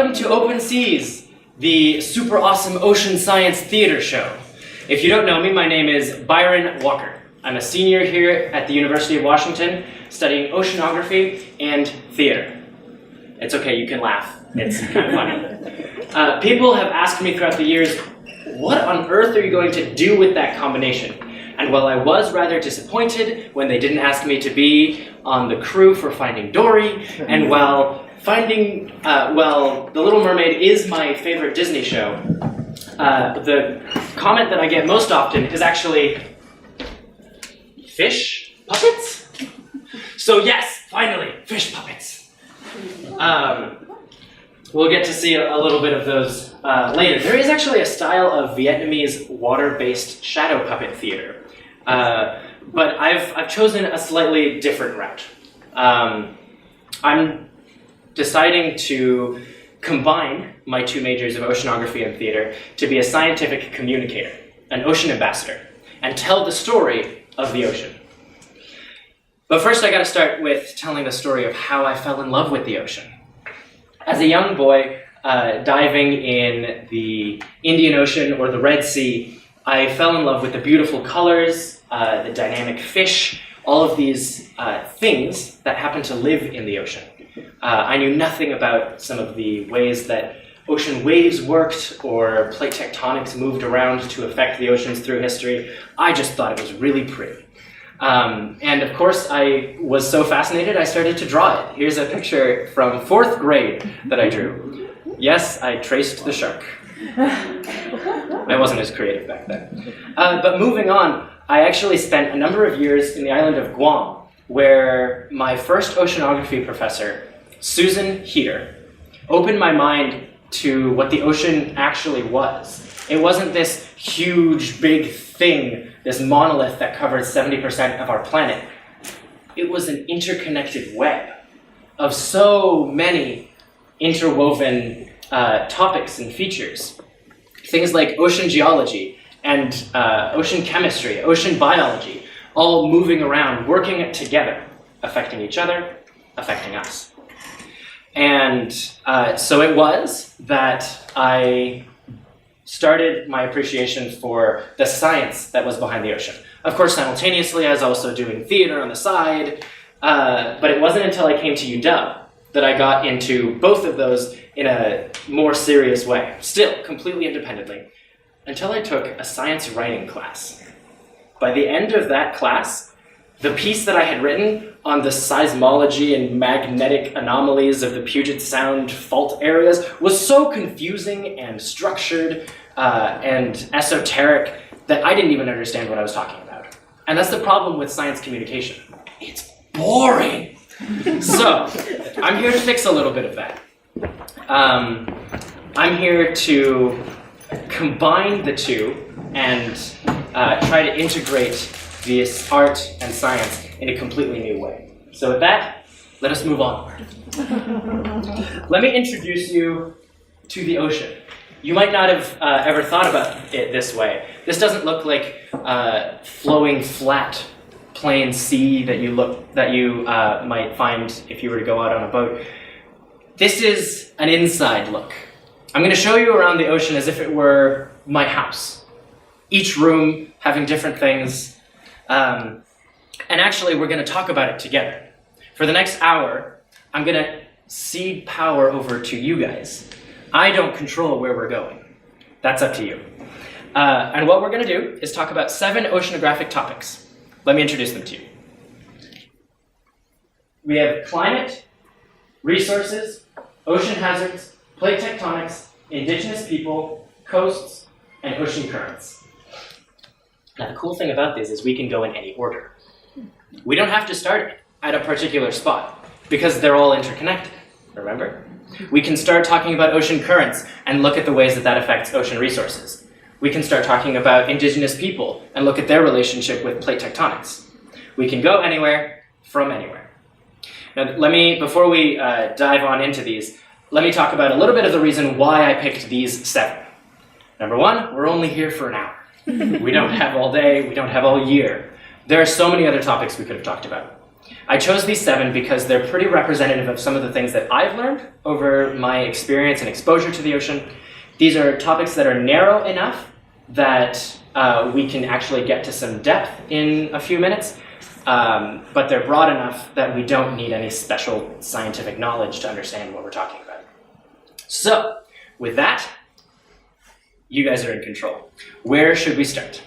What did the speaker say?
Welcome to Open Seas, the super awesome ocean science theater show. If you don't know me, my name is Byron Walker. I'm a senior here at the University of Washington studying oceanography and theater. It's okay, you can laugh. It's kind of funny. People have asked me throughout the years, what on earth are you going to do with that combination? And while I was rather disappointed when they didn't ask me to be on the crew for Finding Dory, and while The Little Mermaid is my favorite Disney show, the comment that I get most often is actually, fish puppets? So yes, finally, fish puppets. We'll get to see a little bit of those later. There is actually a style of Vietnamese water-based shadow puppet theater, but I've chosen a slightly different route. I'm deciding to combine my two majors of oceanography and theater to be a scientific communicator, an ocean ambassador, and tell the story of the ocean. But first I gotta start with telling the story of how I fell in love with the ocean. As a young boy, diving in the Indian Ocean or the Red Sea, I fell in love with the beautiful colors, the dynamic fish, all of these things that happen to live in the ocean. I knew nothing about some of the ways that ocean waves worked or plate tectonics moved around to affect the oceans through history. I just thought it was really pretty. And of course, I was so fascinated, I started to draw it. Here's a picture from 4th grade that I drew. Yes, I traced the shark. I wasn't as creative back then. But moving on, I actually spent a number of years in the island of Guam, where my first oceanography professor, Susan Heater, opened my mind to what the ocean actually was. It wasn't this huge, big thing, this monolith that covered 70% of our planet. It was an interconnected web of so many interwoven topics and features. Things like ocean geology and ocean chemistry, ocean biology, all moving around, working together, affecting each other, affecting us. And so it was that I started my appreciation for the science that was behind the ocean. Of course, simultaneously, I was also doing theater on the side, but it wasn't until I came to UW that I got into both of those in a more serious way, still completely independently, until I took a science writing class. By the end of that class, the piece that I had written on the seismology and magnetic anomalies of the Puget Sound fault areas was so confusing and structured and esoteric that I didn't even understand what I was talking about. And that's the problem with science communication. It's boring. So, I'm here to fix a little bit of that. I'm here to combine the two and try to integrate this art and science in a completely new way. So with that, let us move onward. Let me introduce you to the ocean. You might not have ever thought about it this way. This doesn't look like flowing flat plain sea that you might find if you were to go out on a boat. This is an inside look. I'm going to show you around the ocean as if it were my house. Each room having different things. And actually, we're going to talk about it together. For the next hour, I'm going to cede power over to you guys. I don't control where we're going. That's up to you. And what we're going to do is talk about 7 oceanographic topics. Let me introduce them to you. We have climate, resources, ocean hazards, plate tectonics, indigenous people, coasts, and ocean currents. Now, the cool thing about this is we can go in any order. We don't have to start at a particular spot because they're all interconnected, remember? We can start talking about ocean currents and look at the ways that that affects ocean resources. We can start talking about indigenous people and look at their relationship with plate tectonics. We can go anywhere from anywhere. Now, before we dive on into these, let me talk about a little bit of the reason why I picked these 7. Number 1, we're only here for an hour. We don't have all day, we don't have all year. There are so many other topics we could have talked about. I chose these 7 because they're pretty representative of some of the things that I've learned over my experience and exposure to the ocean. These are topics that are narrow enough that we can actually get to some depth in a few minutes, but they're broad enough that we don't need any special scientific knowledge to understand what we're talking about. So, with that, you guys are in control. Where should we start?